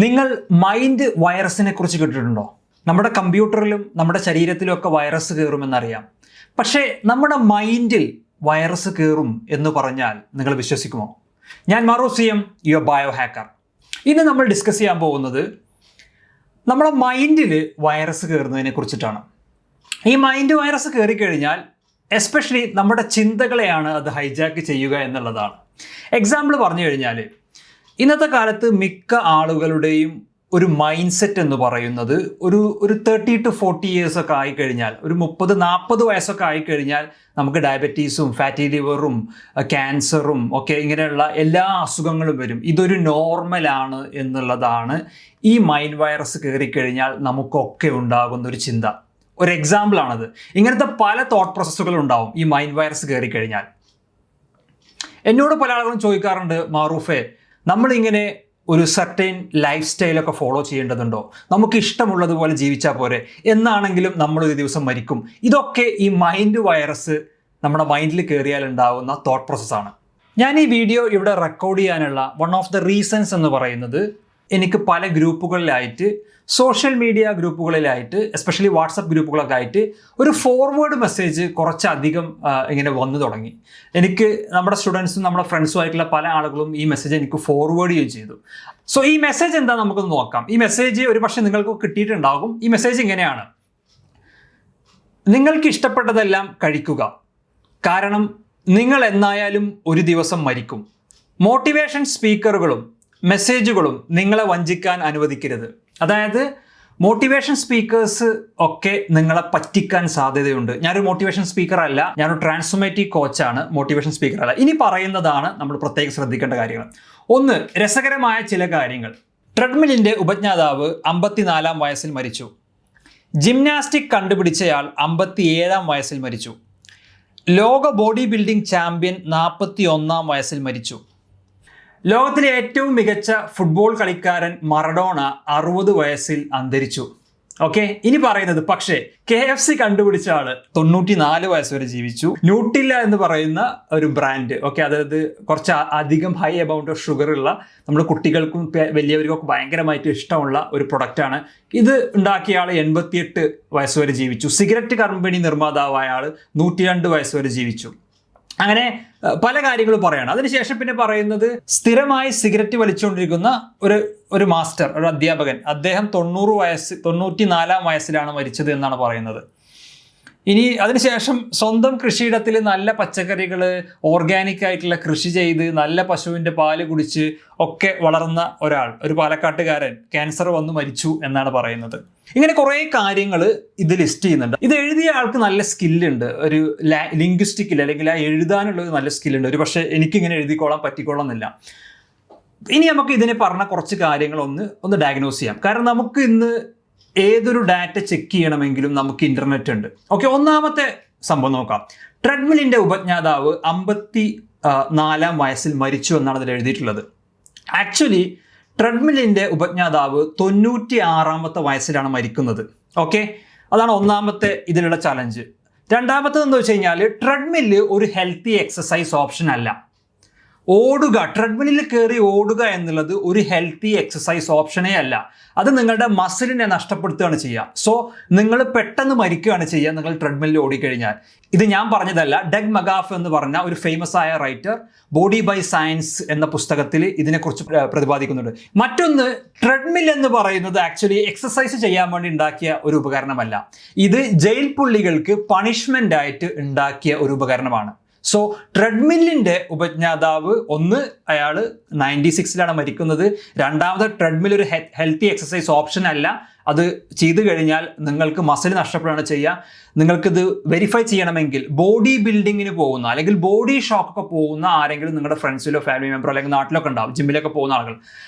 നിങ്ങൾ മൈൻഡ് വൈറസിനെ കുറിച്ച് കേട്ടിട്ടുണ്ടോ? നമ്മുടെ കമ്പ്യൂട്ടറിലും നമ്മുടെ ശരീരത്തിലും ഒക്കെ വൈറസ് കയറുമെന്നറിയാം. പക്ഷേ നമ്മുടെ മൈൻഡിൽ വൈറസ് കയറും എന്ന് പറഞ്ഞാൽ നിങ്ങൾ വിശ്വസിക്കുമോ? ഞാൻ മാറൂസിയം, യുവർ ബയോ ഹാക്കർ. ഇന്ന് നമ്മൾ ഡിസ്കസ് ചെയ്യാൻ പോകുന്നത് നമ്മുടെ മൈൻഡിൽ വൈറസ് കയറുന്നതിനെ കുറിച്ചിട്ടാണ്. ഈ മൈൻഡ് വൈറസ് കയറിക്കഴിഞ്ഞാൽ എസ്പെഷ്യലി നമ്മുടെ ചിന്തകളെയാണ് അത് ഹൈജാക്ക് ചെയ്യുക എന്നുള്ളതാണ്. എക്സാമ്പിൾ പറഞ്ഞു കഴിഞ്ഞാൽ, ഇന്നത്തെ കാലത്ത് മിക്ക ആളുകളുടെയും ഒരു മൈൻഡ് സെറ്റ് എന്ന് പറയുന്നത് ഒരു 30 to 40 years ഒക്കെ ആയിക്കഴിഞ്ഞാൽ, ഒരു 30-40 വയസ്സൊക്കെ ആയിക്കഴിഞ്ഞാൽ നമുക്ക് ഡയബറ്റീസും ഫാറ്റി ലിവറും ക്യാൻസറും ഒക്കെ ഇങ്ങനെയുള്ള എല്ലാ അസുഖങ്ങളും വരും. ഇതൊരു നോർമലാണ് എന്നുള്ളതാണ് ഈ മൈൻഡ് വൈറസ് കയറിക്കഴിഞ്ഞാൽ നമുക്കൊക്കെ ഉണ്ടാകുന്ന ഒരു ചിന്ത. ഒരു എക്സാമ്പിളാണത്. ഇങ്ങനത്തെ പല തോട്ട് പ്രോസസ്സുകൾ ഉണ്ടാവും ഈ മൈൻഡ് വൈറസ് കയറിക്കഴിഞ്ഞാൽ. എന്നോട് പല ആളുകളും ചോദിക്കാറുണ്ട്, മാറൂഫേ, നമ്മളിങ്ങനെ ഒരു സർട്ടൈൻ ലൈഫ് സ്റ്റൈലൊക്കെ ഫോളോ ചെയ്യേണ്ടതുണ്ടോ? നമുക്ക് ഇഷ്ടമുള്ളതുപോലെ ജീവിച്ചാൽ പോരെ? എന്നാണെങ്കിലും നമ്മളൊരു ദിവസം മരിക്കും. ഇതൊക്കെ ഈ മൈൻഡ് വൈറസ് നമ്മുടെ മൈൻഡിൽ കയറിയാൽ ഉണ്ടാകുന്ന തോട്ട് പ്രോസസ്സാണ്. ഞാൻ ഈ വീഡിയോ ഇവിടെ റെക്കോർഡ് ചെയ്യാനുള്ള വൺ ഓഫ് ദ റീസൺസ് എന്ന് പറയുന്നത്, എനിക്ക് പല ഗ്രൂപ്പുകളിലായിട്ട്, സോഷ്യൽ മീഡിയ ഗ്രൂപ്പുകളിലായിട്ട്, എസ്പെഷ്യലി വാട്സപ്പ് ഗ്രൂപ്പുകളൊക്കെ ആയിട്ട് ഒരു ഫോർവേഡ് മെസ്സേജ് കുറച്ചധികം ഇങ്ങനെ വന്നു തുടങ്ങി. എനിക്ക് നമ്മുടെ സ്റ്റുഡൻസും നമ്മുടെ ഫ്രണ്ട്സും ആയിട്ടുള്ള പല ആളുകളും ഈ മെസ്സേജ് എനിക്ക് ഫോർവേഡ് ചെയ്യുകയും ചെയ്തു. സോ ഈ മെസ്സേജ് എന്താ നമുക്കൊന്ന് നോക്കാം. ഈ മെസ്സേജ് ഒരു പക്ഷേ നിങ്ങൾക്ക് കിട്ടിയിട്ടുണ്ടാകും. ഈ മെസ്സേജ് ഇങ്ങനെയാണ്: നിങ്ങൾക്ക് ഇഷ്ടപ്പെട്ടതെല്ലാം കഴിക്കുക, കാരണം നിങ്ങൾ എന്നായാലും ഒരു ദിവസം മരിക്കും. മോട്ടിവേഷൻ സ്പീക്കറുകളും മെസ്സേജുകളും നിങ്ങളെ വഞ്ചിക്കാൻ അനുവദിക്കരുത്. അതായത് മോട്ടിവേഷൻ സ്പീക്കേഴ്സ് ഒക്കെ നിങ്ങളെ പറ്റിക്കാൻ സാധ്യതയുണ്ട്. ഞാനൊരു മോട്ടിവേഷൻ സ്പീക്കർ അല്ല, ഞാനൊരു ട്രാൻസ്ഫോർമേറ്റീവ് കോച്ചാണ്, മോട്ടിവേഷൻ സ്പീക്കർ അല്ല. ഇനി പറയുന്നതാണ് നമ്മൾ പ്രത്യേകം ശ്രദ്ധിക്കേണ്ട കാര്യങ്ങൾ. ഒന്ന്, രസകരമായ ചില കാര്യങ്ങൾ. ട്രെഡ്മില്ലിൻ്റെ ഉപജ്ഞാതാവ് 54-ാം വയസ്സിൽ മരിച്ചു. ജിംനാസ്റ്റിക് കണ്ടുപിടിച്ചയാൾ 57-ാം വയസ്സിൽ മരിച്ചു. ലോക ബോഡി ബിൽഡിംഗ് ചാമ്പ്യൻ 41-ാം വയസ്സിൽ മരിച്ചു. ലോകത്തിലെ ഏറ്റവും മികച്ച ഫുട്ബോൾ കളിക്കാരൻ മറഡോണ 60 വയസ്സിൽ അന്തരിച്ചു. ഓക്കെ, ഇനി പറയുന്നത്, പക്ഷേ KFC കണ്ടുപിടിച്ച ആള് 94 വയസ്സ് വരെ ജീവിച്ചു. ന്യൂട്ടില്ല എന്ന് പറയുന്ന ഒരു ബ്രാൻഡ്, ഓക്കെ, അതായത് കുറച്ച് അധികം ഹൈ എമൗണ്ട് ഓഫ് ഷുഗർ ഉള്ള, നമ്മുടെ കുട്ടികൾക്കും വലിയവർക്കും ഒക്കെ ഭയങ്കരമായിട്ട് ഇഷ്ടമുള്ള ഒരു പ്രൊഡക്റ്റാണ്. ഇത് ഉണ്ടാക്കിയ ആൾ 88 വയസ്സ് വരെ ജീവിച്ചു. സിഗരറ്റ് കമ്പനി നിർമ്മാതാവായ ആൾ 102 വയസ്സ് വരെ ജീവിച്ചു. അങ്ങനെ പല കാര്യങ്ങളും പറയാണ്. അതിനുശേഷം പിന്നെ പറയുന്നത്, സ്ഥിരമായി സിഗരറ്റ് വലിച്ചുകൊണ്ടിരിക്കുന്ന ഒരു മാസ്റ്റർ, ഒരു അധ്യാപകൻ, അദ്ദേഹം 94-ാം വയസ്സിലാണ് മരിച്ചത് എന്നാണ് പറയുന്നത്. ഇനി അതിനുശേഷം സ്വന്തം കൃഷിയിടത്തിൽ നല്ല പച്ചക്കറികൾ, ഓർഗാനിക് ആയിട്ടുള്ള കൃഷി ചെയ്ത് നല്ല പശുവിൻ്റെ പാല് കുടിച്ച് ഒക്കെ വളർന്ന ഒരാൾ, ഒരു പാലക്കാട്ടുകാരൻ, ക്യാൻസർ വന്ന് മരിച്ചു എന്നാണ് പറയുന്നത്. ഇങ്ങനെ കുറേ കാര്യങ്ങൾ ഇത് ലിസ്റ്റ് ചെയ്യുന്നുണ്ട്. ഇത് എഴുതിയ ആൾക്ക് നല്ല സ്കില്ലുണ്ട്, ഒരു ലിംഗ്വിസ്റ്റിക്കിൽ, അല്ലെങ്കിൽ ആ എഴുതാനുള്ളത് നല്ല സ്കില്ലുണ്ട്. ഒരു പക്ഷേ എനിക്കിങ്ങനെ എഴുതിക്കോളാൻ പറ്റിക്കോളന്നില്ല. ഇനി നമുക്ക് ഇതിനെ പറഞ്ഞ കുറച്ച് കാര്യങ്ങൾ ഒന്ന് ഡയഗ്നോസ് ചെയ്യാം. കാരണം നമുക്ക് ഇന്ന് ഏതൊരു ഡാറ്റ ചെക്ക് ചെയ്യണമെങ്കിലും നമുക്ക് ഇൻ്റർനെറ്റ് ഉണ്ട്. ഓക്കെ, ഒന്നാമത്തെ സംഭവം നോക്കാം. ട്രെഡ്മില്ലിൻ്റെ ഉപജ്ഞാതാവ് 54-ാം വയസ്സിൽ മരിച്ചു എന്നാണ് അതിൽ എഴുതിയിട്ടുള്ളത്. ആക്ച്വലി ട്രെഡ്മില്ലിൻ്റെ ഉപജ്ഞാതാവ് 96-ാമത്തെ വയസ്സിലാണ് മരിക്കുന്നത്. ഓക്കെ, അതാണ് ഒന്നാമത്തെ ഇതിലുള്ള ചലഞ്ച്. രണ്ടാമത്തേതെന്ന് വെച്ച് കഴിഞ്ഞാൽ, ട്രെഡ്മില്ല് ഒരു ഹെൽത്തി എക്സസൈസ് ഓപ്ഷൻ അല്ല. ഓടുക, ട്രെഡ്മില്ലിൽ കയറി ഓടുക എന്നുള്ളത് ഒരു ഹെൽത്തി എക്സസൈസ് ഓപ്ഷനേ അല്ല. അത് നിങ്ങളുടെ മസിലിനെ നഷ്ടപ്പെടുത്തുകയാണ് ചെയ്യുക. സോ നിങ്ങൾ പെട്ടെന്ന് മരിക്കുകയാണ് ചെയ്യുക നിങ്ങൾ ട്രെഡ്മില്ലിൽ ഓടിക്കഴിഞ്ഞാൽ. ഇത് ഞാൻ പറഞ്ഞതല്ല, ഡഗ് മഗാഫ് എന്ന് പറഞ്ഞ ഒരു ഫേമസ് ആയ റൈറ്റർ ബോഡി ബൈ സയൻസ് എന്ന പുസ്തകത്തിൽ ഇതിനെക്കുറിച്ച് പ്രതിപാദിക്കുന്നുണ്ട്. മറ്റൊന്ന്, ട്രെഡ്മിൽ എന്ന് പറയുന്നത് ആക്ച്വലി എക്സസൈസ് ചെയ്യാൻ വേണ്ടി ഉണ്ടാക്കിയ ഒരു ഉപകരണമല്ല. ഇത് ജയിൽ പുള്ളികൾക്ക് പണിഷ്മെൻ്റ് ആയിട്ട് ഉണ്ടാക്കിയ ഒരു ഉപകരണമാണ്. സോ ട്രെഡ്മില്ലിൻ്റെ ഉപജ്ഞാതാവ്, ഒന്ന്, അയാൾ 96-ലാണ് മരിക്കുന്നത്. രണ്ടാമത്, ട്രെഡ്മിൽ ഒരു ഹെൽത്തി എക്സസൈസ് ഓപ്ഷൻ അല്ല. അത് ചെയ്തു കഴിഞ്ഞാൽ നിങ്ങൾക്ക് മസിൽ നഷ്ടപ്പെടുകയാണ് ചെയ്യുക. നിങ്ങൾക്കിത് വെരിഫൈ ചെയ്യണമെങ്കിൽ ബോഡി ബിൽഡിങ്ങിന് പോകുന്ന, അല്ലെങ്കിൽ ബോഡി ഷോക്കൊക്കെ പോകുന്ന ആരെങ്കിലും നിങ്ങളുടെ ഫ്രണ്ട്സിലോ ഫാമിലി മെമ്പറോ അല്ലെങ്കിൽ നാട്ടിലൊക്കെ ഉണ്ടാവും, ജിമ്മിലൊക്കെ പോകുന്ന ആളുകൾ,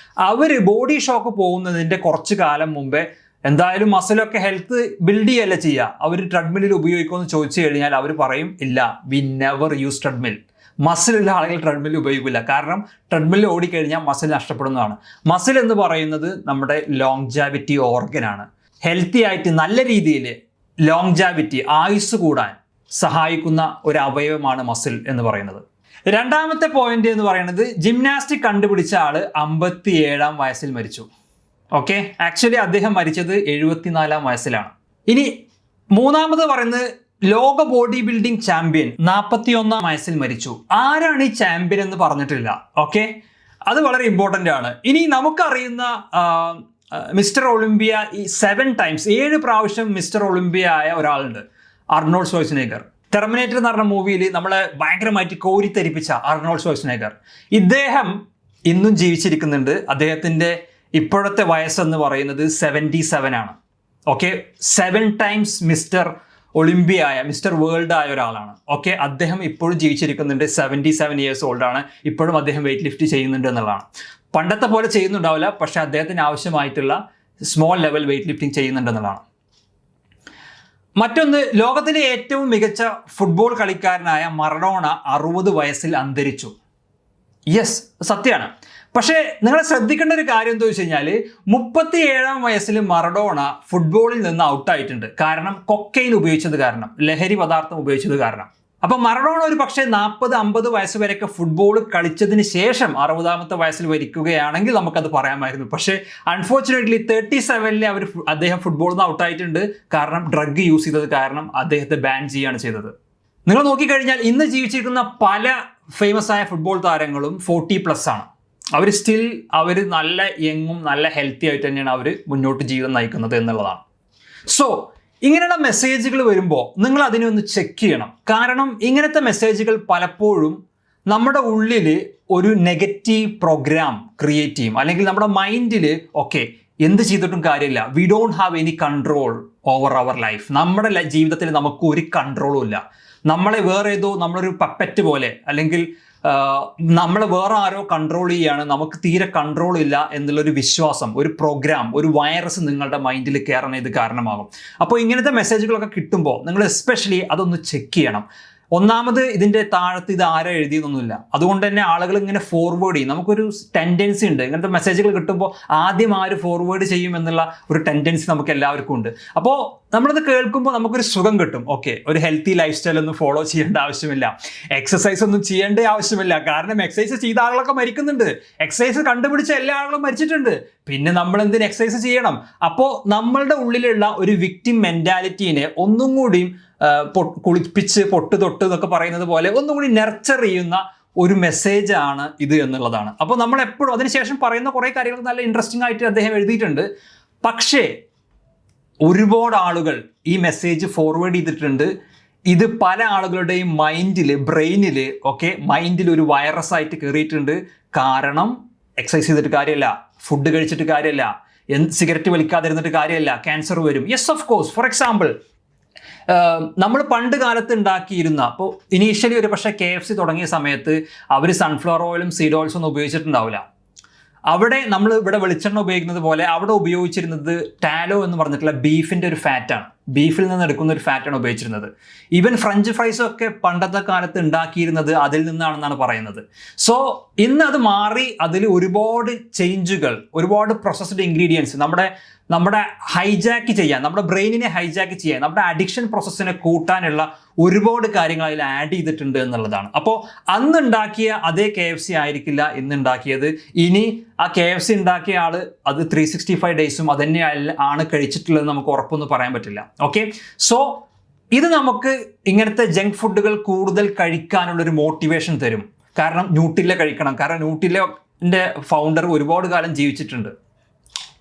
അവർ ബോഡി ഷോക്ക് പോകുന്നതിൻ്റെ കുറച്ച് കാലം മുമ്പേ എന്തായാലും മസിലൊക്കെ ഹെൽത്ത് ബിൽഡ് ചെയ്യല്ല ചെയ്യുക. അവർ ട്രെഡ്മില്ലിൽ ഉപയോഗിക്കുമെന്ന് ചോദിച്ചു കഴിഞ്ഞാൽ അവർ പറയും, ഇല്ല, വി നെവർ യൂസ് ട്രെഡ്മിൽ. മസിലുള്ള ആളുകൾ ട്രെഡ്മില്ല് ഉപയോഗിക്കില്ല. കാരണം ട്രെഡ്മില്ല് ഓടിക്കഴിഞ്ഞാൽ മസിൽ നഷ്ടപ്പെടുന്നതാണ്. മസിൽ എന്ന് പറയുന്നത് നമ്മുടെ ലോങ്ജാവിറ്റി ഓർഗനാണ്. ഹെൽത്തി ആയിട്ട് നല്ല രീതിയിൽ ലോങ്ജാവിറ്റി, ആയുസ് കൂടാൻ സഹായിക്കുന്ന ഒരു അവയവമാണ് മസിൽ എന്ന് പറയുന്നത്. രണ്ടാമത്തെ പോയിന്റ് എന്ന് പറയുന്നത്, ജിംനാസ്റ്റിക് കണ്ടുപിടിച്ച ആള് 57-ാം വയസ്സിൽ മരിച്ചു. ഓക്കെ, ആക്ച്വലി അദ്ദേഹം മരിച്ചത് 74 വയസ്സിലാണ്. ഇനി മൂന്നാമത് പറയുന്നത് ലോക ബോഡി ബിൽഡിംഗ് ചാമ്പ്യൻ 41 വയസ്സിൽ മരിച്ചു. ആരാണ് ഈ ചാമ്പ്യൻ എന്ന് പറഞ്ഞിട്ടില്ല. ഓക്കെ, അത് വളരെ ഇമ്പോർട്ടൻ്റ് ആണ്. ഇനി നമുക്കറിയുന്ന മിസ്റ്റർ ഒളിമ്പിയ ഈ 7 പ്രാവശ്യം മിസ്റ്റർ ഒളിമ്പിയ ആയ ഒരാളുണ്ട്, അർണോൾഡ് ഷ്വാർസ്നെഗർ. ടെർമിനേറ്റർ എന്ന് പറഞ്ഞ മൂവിയിൽ നമ്മളെ ഭയങ്കരമായിട്ട് കോരിത്തരിപ്പിച്ച അർണോൾഡ് ഷ്വാർസ്നെഗർ, ഇദ്ദേഹം ഇന്നും ജീവിച്ചിരിക്കുന്നുണ്ട്. അദ്ദേഹത്തിൻ്റെ ഇപ്പോഴത്തെ വയസ്സെന്ന് പറയുന്നത് 77 ആണ്. ഓക്കെ, 7 ടൈംസ് മിസ്റ്റർ ഒളിമ്പിയ ആയ മിസ്റ്റർ വേൾഡ് ആയ ഒരാളാണ്. ഓക്കെ, അദ്ദേഹം ഇപ്പോഴും ജീവിച്ചിരിക്കുന്നുണ്ട്. 77 ഇയേഴ്സ് ഓൾഡ് ആണ്. ഇപ്പോഴും അദ്ദേഹം വെയിറ്റ് ലിഫ്റ്റ് ചെയ്യുന്നുണ്ട് എന്നുള്ളതാണ്. പണ്ടത്തെ പോലെ ചെയ്യുന്നുണ്ടാവില്ല, പക്ഷെ അദ്ദേഹത്തിന് ആവശ്യമായിട്ടുള്ള സ്മോൾ ലെവൽ വെയിറ്റ് ലിഫ്റ്റിംഗ് ചെയ്യുന്നുണ്ടെന്നുള്ളതാണ്. മറ്റൊന്ന്, ലോകത്തിലെ ഏറ്റവും മികച്ച ഫുട്ബോൾ കളിക്കാരനായ മറഡോണ 60 വയസ്സിൽ അന്തരിച്ചു. യെസ്, സത്യമാണ്. പക്ഷേ നിങ്ങൾ ശ്രദ്ധിക്കേണ്ട ഒരു കാര്യം എന്താ വെച്ച് കഴിഞ്ഞാൽ 37 വയസ്സിൽ മറഡോണ ഫുട്ബോളിൽ നിന്ന് ഔട്ടായിട്ടുണ്ട്. കാരണം കൊക്കൈൻ ഉപയോഗിച്ചത് കാരണം, ലഹരി പദാർത്ഥം ഉപയോഗിച്ചത് കാരണം. അപ്പം മറഡോണ ഒരു പക്ഷേ 40-50 വയസ്സ് വരെയൊക്കെ ഫുട്ബോൾ കളിച്ചതിന് ശേഷം 60-ാമത്തെ വയസ്സിൽ മരിക്കുകയാണെങ്കിൽ നമുക്കത് പറയാമായിരുന്നു. പക്ഷേ അൺഫോർച്ചുനേറ്റ്ലി 37-ൽ അദ്ദേഹം ഫുട്ബോളിൽ നിന്ന് ഔട്ടായിട്ടുണ്ട്. കാരണം ഡ്രഗ് യൂസ് ചെയ്തത് കാരണം അദ്ദേഹത്തെ ബാൻ ചെയ്യുകയാണ് ചെയ്തത്. നിങ്ങൾ നോക്കിക്കഴിഞ്ഞാൽ ഇന്ന് ജീവിച്ചിരിക്കുന്ന പല ഫേമസ് ആയ ഫുട്ബോൾ താരങ്ങളും 40+ ആണ്. അവർ നല്ല യങ്ങും നല്ല ഹെൽത്തി ആയിട്ട് തന്നെയാണ് അവർ മുന്നോട്ട് ജീവിതം നയിക്കുന്നത് എന്നുള്ളതാണ്. സോ ഇങ്ങനെയുള്ള മെസ്സേജുകൾ വരുമ്പോൾ നിങ്ങൾ അതിനെ ഒന്ന് ചെക്ക് ചെയ്യണം. കാരണം ഇങ്ങനത്തെ മെസ്സേജുകൾ പലപ്പോഴും നമ്മുടെ ഉള്ളിൽ ഒരു നെഗറ്റീവ് പ്രോഗ്രാം ക്രിയേറ്റ് ചെയ്യും. അല്ലെങ്കിൽ നമ്മുടെ മൈൻഡിൽ ഓക്കെ എന്ത് ചെയ്തിട്ടും കാര്യമില്ല, we don't have any control over our life. നമ്മുടെ ജീവിതത്തിൽ നമുക്ക് ഒരു കൺട്രോളും ഇല്ല. നമ്മളൊരു പപ്പറ്റ് പോലെ, അല്ലെങ്കിൽ നമ്മളെ വേറെ ആരോ കൺട്രോൾ ചെയ്യുകയാണ്, നമുക്ക് തീരെ കൺട്രോൾ ഇല്ല എന്നുള്ളൊരു വിശ്വാസം, ഒരു പ്രോഗ്രാം, ഒരു വൈറസ് നിങ്ങളുടെ മൈൻഡിൽ കയറാൻ ഇത് കാരണമാകും. അപ്പോൾ ഇങ്ങനത്തെ മെസ്സേജുകളൊക്കെ കിട്ടുമ്പോൾ നിങ്ങൾ എസ്പെഷ്യലി അതൊന്ന് ചെക്ക് ചെയ്യണം. ഒന്നാമത്, ഇതിൻ്റെ താഴത്ത് ഇത് ആരാ എഴുതിയെന്നൊന്നുമില്ല. അതുകൊണ്ട് തന്നെ ആളുകൾ ഇങ്ങനെ ഫോർവേഡ് ചെയ്യും. നമുക്കൊരു ടെൻഡൻസി ഉണ്ട്, ഇങ്ങനത്തെ മെസ്സേജുകൾ കിട്ടുമ്പോൾ ആദ്യം ആര് ഫോർവേഡ് ചെയ്യും എന്നുള്ള ഒരു ടെൻഡൻസി നമുക്ക് എല്ലാവർക്കും ഉണ്ട്. അപ്പോൾ നമ്മളത് കേൾക്കുമ്പോൾ നമുക്കൊരു സുഖം കിട്ടും. ഓക്കെ, ഒരു ഹെൽത്തി ലൈഫ് സ്റ്റൈൽ ഒന്നും ഫോളോ ചെയ്യേണ്ട ആവശ്യമില്ല, എക്സസൈസ് ഒന്നും ചെയ്യേണ്ട ആവശ്യമില്ല. കാരണം എക്സസൈസ് ചെയ്ത ആളുകളൊക്കെ മരിക്കുന്നുണ്ട്, എക്സസൈസ് കണ്ടുപിടിച്ച എല്ലാ ആളുകളും മരിച്ചിട്ടുണ്ട്. പിന്നെ നമ്മൾ എന്തിന് എക്സസൈസ് ചെയ്യണം? അപ്പോൾ നമ്മളുടെ ഉള്ളിലുള്ള ഒരു വിക്ടിം മെൻറ്റാലിറ്റീനെ ഒന്നും കൂടിയും കുളിപ്പിച്ച് പൊട്ട് തൊട്ട് എന്നൊക്കെ പറയുന്നത് പോലെ ഒന്നും കൂടി നെർച്ചർ ചെയ്യുന്ന ഒരു മെസ്സേജ് ആണ് ഇത് എന്നുള്ളതാണ്. അപ്പോൾ നമ്മൾ എപ്പോഴും അതിനുശേഷം പറയുന്ന കുറേ കാര്യങ്ങൾ നല്ല ഇൻട്രസ്റ്റിംഗ് ആയിട്ട് അദ്ദേഹം എഴുതിയിട്ടുണ്ട്. പക്ഷേ ഒരുപാട് ആളുകൾ ഈ മെസ്സേജ് ഫോർവേഡ് ചെയ്തിട്ടുണ്ട്. ഇത് പല ആളുകളുടെയും ബ്രെയിനിൽ മൈൻഡിൽ ഒരു വൈറസ് ആയിട്ട് കയറിയിട്ടുണ്ട്. കാരണം എക്സസൈസ് ചെയ്തിട്ട് കാര്യമില്ല, ഫുഡ് കഴിച്ചിട്ട് കാര്യമില്ല, സിഗരറ്റ് വലിക്കാതിരുന്നിട്ട് കാര്യമില്ല, ക്യാൻസർ വരും. Yes, of course. For example, നമ്മൾ പണ്ട് കാലത്ത് ഉണ്ടാക്കിയിരുന്ന, അപ്പോൾ ഇനീഷ്യലി ഒരു പക്ഷേ KFC തുടങ്ങിയ സമയത്ത് അവർ സൺഫ്ലവർ ഓയിലും സീഡ് ഓയിൽസും ഒന്നും ഉപയോഗിച്ചിട്ടുണ്ടാവില്ല. അവിടെ നമ്മൾ ഇവിടെ വെളിച്ചെണ്ണ ഉപയോഗിക്കുന്നത് പോലെ അവിടെ ഉപയോഗിച്ചിരുന്നത് ടാലോ എന്ന് പറഞ്ഞിട്ടുള്ള ബീഫിൻ്റെ ഒരു ഫാറ്റാണ്. ബീഫിൽ നിന്ന് എടുക്കുന്ന ഒരു ഫാറ്റാണ് ഉപയോഗിച്ചിരുന്നത്. ഈവൻ ഫ്രഞ്ച് ഫ്രൈസും ഒക്കെ പണ്ടത്തെ കാലത്ത് ഉണ്ടാക്കിയിരുന്നത് അതിൽ നിന്നാണെന്നാണ് പറയുന്നത്. സോ ഇന്ന് അത് മാറി, അതിൽ ഒരുപാട് ചേഞ്ചുകൾ, ഒരുപാട് പ്രോസസ്ഡ് ഇൻഗ്രീഡിയൻസ് നമ്മുടെ ഹൈജാക്ക് ചെയ്യാൻ, നമ്മുടെ ബ്രെയിനിനെ ഹൈജാക്ക് ചെയ്യാൻ, നമ്മുടെ അഡിക്ഷൻ പ്രോസസ്സിനെ കൂട്ടാനുള്ള ഒരുപാട് കാര്യങ്ങൾ അതിൽ ആഡ് ചെയ്തിട്ടുണ്ട് എന്നുള്ളതാണ്. അപ്പോൾ അന്ന് ഉണ്ടാക്കിയ അതേ KFC ആയിരിക്കില്ല ഇന്ന് ഉണ്ടാക്കിയത്. ഇനി ആ KFC ഉണ്ടാക്കിയ ആൾ അത് 365 ഡേയ്സും അതന്നെ ആണ് കഴിച്ചിട്ടുള്ളത് നമുക്ക് ഉറപ്പൊന്നും പറയാൻ പറ്റില്ല. ഓക്കെ, സോ ഇത് നമുക്ക് ഇങ്ങനത്തെ ജങ്ക് ഫുഡുകൾ കൂടുതൽ കഴിക്കാനുള്ളൊരു മോട്ടിവേഷൻ തരും. കാരണം ന്യൂട്രില്ല കഴിക്കണം. കാരണം ന്യൂട്രില്ലൻ്റെ ഫൗണ്ടർ ഒരുപാട് കാലം ജീവിച്ചിട്ടുണ്ട്,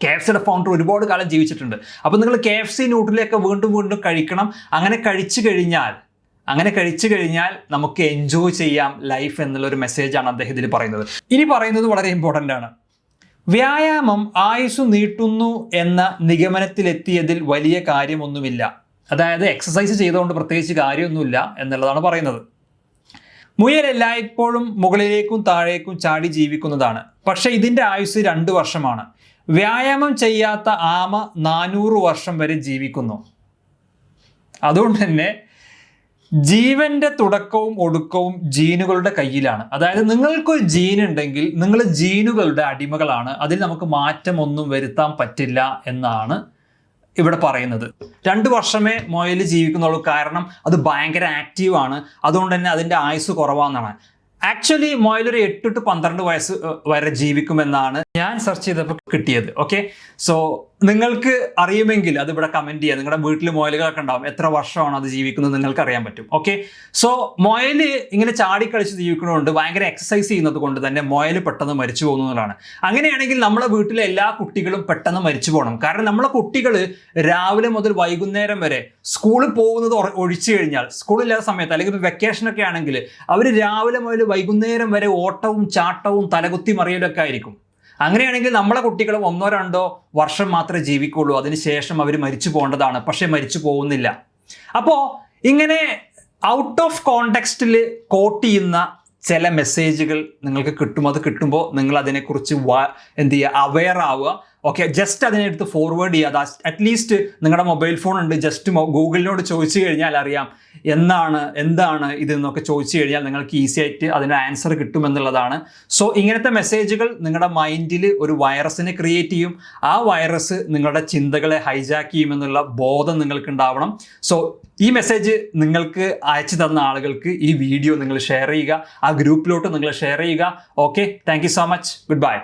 KFCയുടെ ഫൗണ്ടർ ഒരുപാട് കാലം ജീവിച്ചിട്ടുണ്ട്. അപ്പോൾ നിങ്ങൾ KFC ന്യൂട്രിലയൊക്കെ വീണ്ടും വീണ്ടും കഴിക്കണം. അങ്ങനെ കഴിച്ചു കഴിഞ്ഞാൽ നമുക്ക് എൻജോയ് ചെയ്യാം ലൈഫ് എന്നുള്ളൊരു മെസ്സേജാണ് അദ്ദേഹം ഇതിൽ പറയുന്നത്. ഇനി പറയുന്നത് വളരെ ഇമ്പോർട്ടൻ്റ് ആണ്. വ്യായാമം ആയുസ് നീട്ടുന്നു എന്ന നിഗമനത്തിലെത്തിയതിൽ വലിയ കാര്യമൊന്നുമില്ല. അതായത് എക്സസൈസ് ചെയ്തുകൊണ്ട് പ്രത്യേകിച്ച് കാര്യമൊന്നുമില്ല എന്നുള്ളതാണ് പറയുന്നത്. മുയൽ എല്ലായ്പ്പോഴും മുകളിലേക്കും താഴേക്കും ചാടി ജീവിക്കുന്നതാണ്. പക്ഷേ ഇതിൻ്റെ ആയുസ് 2 വർഷമാണ്. വ്യായാമം ചെയ്യാത്ത ആമ 400 വർഷം വരെ ജീവിക്കുന്നു. അതുകൊണ്ട് തന്നെ ജീവന്റെ തുടക്കവും ഒടുക്കവും ജീനുകളുടെ കയ്യിലാണ്. അതായത് നിങ്ങൾക്കൊരു ജീൻ ഉണ്ടെങ്കിൽ നിങ്ങൾ ജീനുകളുടെ അടിമകളാണ്. അതിൽ നമുക്ക് മാറ്റമൊന്നും വരുത്താൻ പറ്റില്ല എന്നാണ് ഇവിടെ പറയുന്നത്. 2 വർഷമേ മുയൽ ജീവിക്കുന്നുള്ളൂ. കാരണം അത് ഭയങ്കര ആക്റ്റീവാണ്. അതുകൊണ്ട് തന്നെ അതിൻ്റെ ആയുസ് കുറവാണെന്നാണ്. ആക്ച്വലി മുയൽ ഒരു 8 to 12 വയസ്സ് വരെ ജീവിക്കുമെന്നാണ് ഞാൻ സെർച്ച് ചെയ്തപ്പോൾ കിട്ടിയത്. ഓക്കെ, സോ നിങ്ങൾക്ക് അറിയുമെങ്കിൽ അത് ഇവിടെ കമന്റ് ചെയ്യുക. നിങ്ങളുടെ വീട്ടിൽ മുയലുകളൊക്കെ ഉണ്ടാവും, എത്ര വർഷമാണ് അത് ജീവിക്കുന്നത് നിങ്ങൾക്ക് അറിയാൻ പറ്റും. ഓക്കെ, സോ മുയൽ ഇങ്ങനെ ചാടിക്കളിച്ച് ജീവിക്കുന്നതുകൊണ്ട്, ഭയങ്കര എക്സസൈസ് ചെയ്യുന്നത് കൊണ്ട് തന്നെ മുയൽ പെട്ടെന്ന് മരിച്ചു പോകുന്നതാണ്. അങ്ങനെയാണെങ്കിൽ നമ്മളെ വീട്ടിലെ എല്ലാ കുട്ടികളും പെട്ടെന്ന് മരിച്ചു പോകണം. കാരണം നമ്മളെ കുട്ടികൾ രാവിലെ മുതൽ വൈകുന്നേരം വരെ സ്കൂളിൽ പോകുന്നത് ഒഴിച്ചു കഴിഞ്ഞാൽ, സ്കൂളില്ലാത്ത സമയത്ത് അല്ലെങ്കിൽ വെക്കേഷനൊക്കെ ആണെങ്കിൽ അവർ രാവിലെ മുതൽ വൈകുന്നേരം വരെ ഓട്ടവും ചാട്ടവും തലകുത്തി മറിയലൊക്കെ ആയിരിക്കും. അങ്ങനെയാണെങ്കിൽ നമ്മളെ കുട്ടികളും 1-2 വർഷം മാത്രമേ ജീവിക്കുള്ളൂ, അതിനുശേഷം അവർ മരിച്ചു പോകേണ്ടതാണ്. പക്ഷെ മരിച്ചു പോകുന്നില്ല. അപ്പോൾ ഇങ്ങനെ ഔട്ട് ഓഫ് കോണ്ടെക്സ്റ്റിൽ കോട്ട് ചെയ്യുന്ന ചില മെസ്സേജുകൾ നിങ്ങൾക്ക് കിട്ടും. അത് കിട്ടുമ്പോൾ നിങ്ങൾ അതിനെക്കുറിച്ച് എന്ത് ചെയ്യുക, അവെയർ ആവുക. ഓക്കെ, ജസ്റ്റ് അതിനെടുത്ത് ഫോർവേഡ് ചെയ്യുക. അറ്റ്ലീസ്റ്റ് നിങ്ങളുടെ മൊബൈൽ ഫോൺ ഉണ്ട്, ജസ്റ്റ് ഗൂഗിളിനോട് ചോദിച്ചു കഴിഞ്ഞാൽ അറിയാം എന്താണ് ഇതെന്നൊക്കെ ചോദിച്ചു കഴിഞ്ഞാൽ നിങ്ങൾക്ക് ഈസി ആയിട്ട് അതിന് ആൻസർ കിട്ടുമെന്നുള്ളതാണ്. സോ ഇങ്ങനത്തെ മെസ്സേജുകൾ നിങ്ങളുടെ മൈൻഡിൽ ഒരു വൈറസിനെ ക്രിയേറ്റ് ചെയ്യും. ആ വൈറസ് നിങ്ങളുടെ ചിന്തകളെ ഹൈജാക്ക് ചെയ്യുമെന്നുള്ള ബോധം നിങ്ങൾക്ക് ഉണ്ടാവണം. സോ ഈ മെസ്സേജ് നിങ്ങൾക്ക് അയച്ചു തന്ന ആളുകൾക്ക് ഈ വീഡിയോ നിങ്ങൾ ഷെയർ ചെയ്യുക, ആ ഗ്രൂപ്പിലോട്ട് നിങ്ങൾ ഷെയർ ചെയ്യുക. Okay, thank you so much. Good bye.